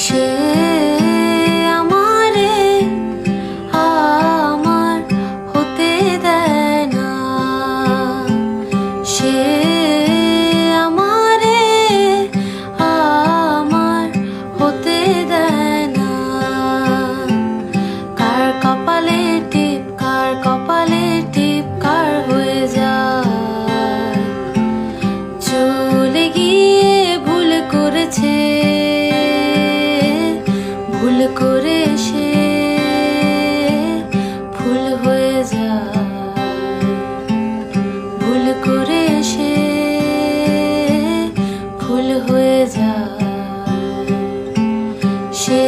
সে আমারে আমার হতে দেয় না, সে আমারে আমার হতে দেয় না। কার কপালে টিপ, কার কপালে টিপ, কার হয়ে যায়। চলে গিয়ে ভুল করেছে, ভুল করে সে ভুল হয়ে যায়, ভুল করে সে ভুল হয়ে যায়। সে